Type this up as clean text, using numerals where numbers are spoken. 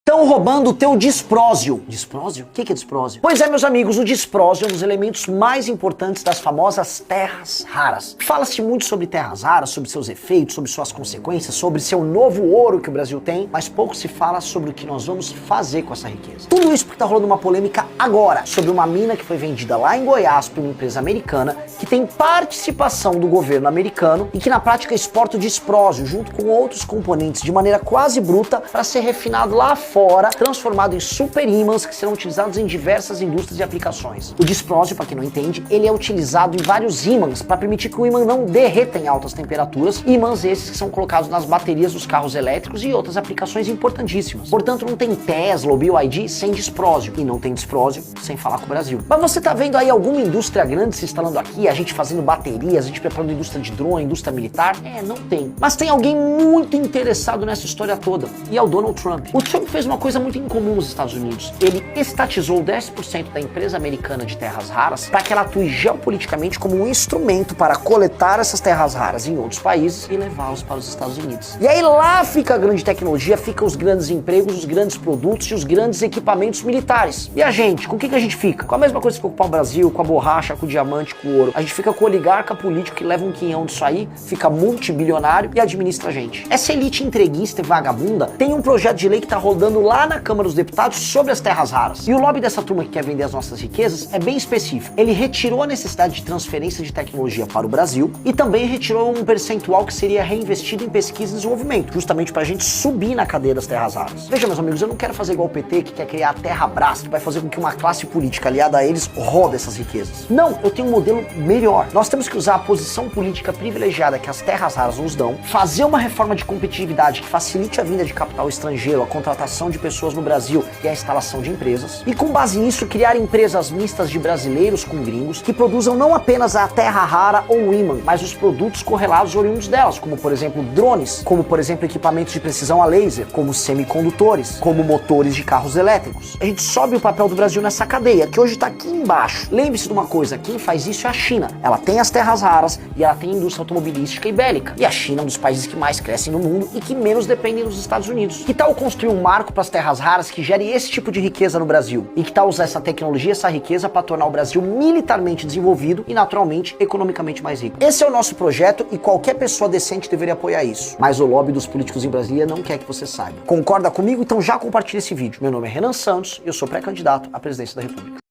Estão roubando o teu disprósio. Disprósio? O que é disprósio? Pois é, meus amigos, o disprósio é um dos elementos mais importantes das famosas terras raras. Fala-se muito sobre terras raras, sobre seus efeitos, sobre suas consequências, sobre seu novo ouro que o Brasil tem, mas pouco se fala sobre o que nós vamos fazer com essa riqueza. Tudo isso porque tá rolando uma polêmica agora sobre uma mina que foi vendida lá em Goiás por uma empresa americana que tem participação do governo americano e que na prática exporta o disprósio junto com outros componentes de maneira quase bruta para ser refinado lá fora, transformado em super ímãs que serão utilizados em diversas indústrias e aplicações. O disprósio, para quem não entende, ele é utilizado em vários ímãs para permitir que o ímã não derreta em altas temperaturas, ímãs esses que são colocados nas baterias dos carros elétricos e outras aplicações importantíssimas. Portanto, não tem Tesla ou BYD sem disprósio, e não tem disprósio sem falar com o Brasil. Mas você tá vendo aí alguma indústria grande se instalando aqui, a gente fazendo baterias, a gente preparando indústria de drone, indústria militar? Não tem. Mas tem alguém muito interessado nessa história toda, e é o Donald Trump. O Trump fez uma coisa muito incomum nos Estados Unidos. Ele estatizou 10% da empresa americana de terras raras para que ela atue geopoliticamente como um instrumento para coletar essas terras raras em outros países e levá-los para os Estados Unidos. E aí lá fica a grande tecnologia, fica os grandes empregos, os grandes produtos e os grandes equipamentos militares. E a gente, com o que a gente fica? Com a mesma coisa que ocupar o Brasil, com a borracha, com o diamante, com o ouro. A gente fica com o oligarca político que leva um quinhão disso aí, fica multibilionário e administra a gente. Essa elite entreguista e vagabunda tem um projeto de lei que tá rodando lá na Câmara dos Deputados sobre as terras raras. E o lobby dessa turma que quer vender as nossas riquezas é bem específico. Ele retirou a necessidade de transferência de tecnologia para o Brasil e também retirou um percentual que seria reinvestido em pesquisa e desenvolvimento, justamente para a gente subir na cadeia das terras raras. Veja, meus amigos, eu não quero fazer igual o PT, que quer criar a Terrabras, que vai fazer com que uma classe política aliada a eles roube essas riquezas. Não, eu tenho um modelo melhor. Nós temos que usar a posição política privilegiada que as terras raras nos dão, fazer uma reforma de competitividade que facilite a vinda de capital estrangeiro, a contratação de pessoas no Brasil e a instalação de empresas, e com base nisso criar empresas mistas de brasileiros com gringos que produzam não apenas a terra rara ou o ímã, mas os produtos correlatos oriundos delas, como por exemplo drones, como por exemplo equipamentos de precisão a laser, como semicondutores, como motores de carros elétricos. A gente sobe o papel do Brasil nessa cadeia, que hoje está aqui embaixo. Lembre-se de uma coisa, quem faz isso é a China. Ela tem as terras raras e ela tem indústria automobilística e bélica. E a China é um dos países que mais crescem no mundo e que menos dependem dos Estados Unidos. Que tal construir um marco para as terras raras que gere esse tipo de riqueza no Brasil? E que tal usar essa tecnologia, essa riqueza para tornar o Brasil militarmente desenvolvido e naturalmente economicamente mais rico? Esse é o nosso projeto e qualquer pessoa decente deveria apoiar isso. Mas o lobby dos políticos em Brasília não quer que você saiba. Concorda comigo? Então já compartilha esse vídeo. Meu nome é Renan Santos e eu sou pré-candidato à presidência da República.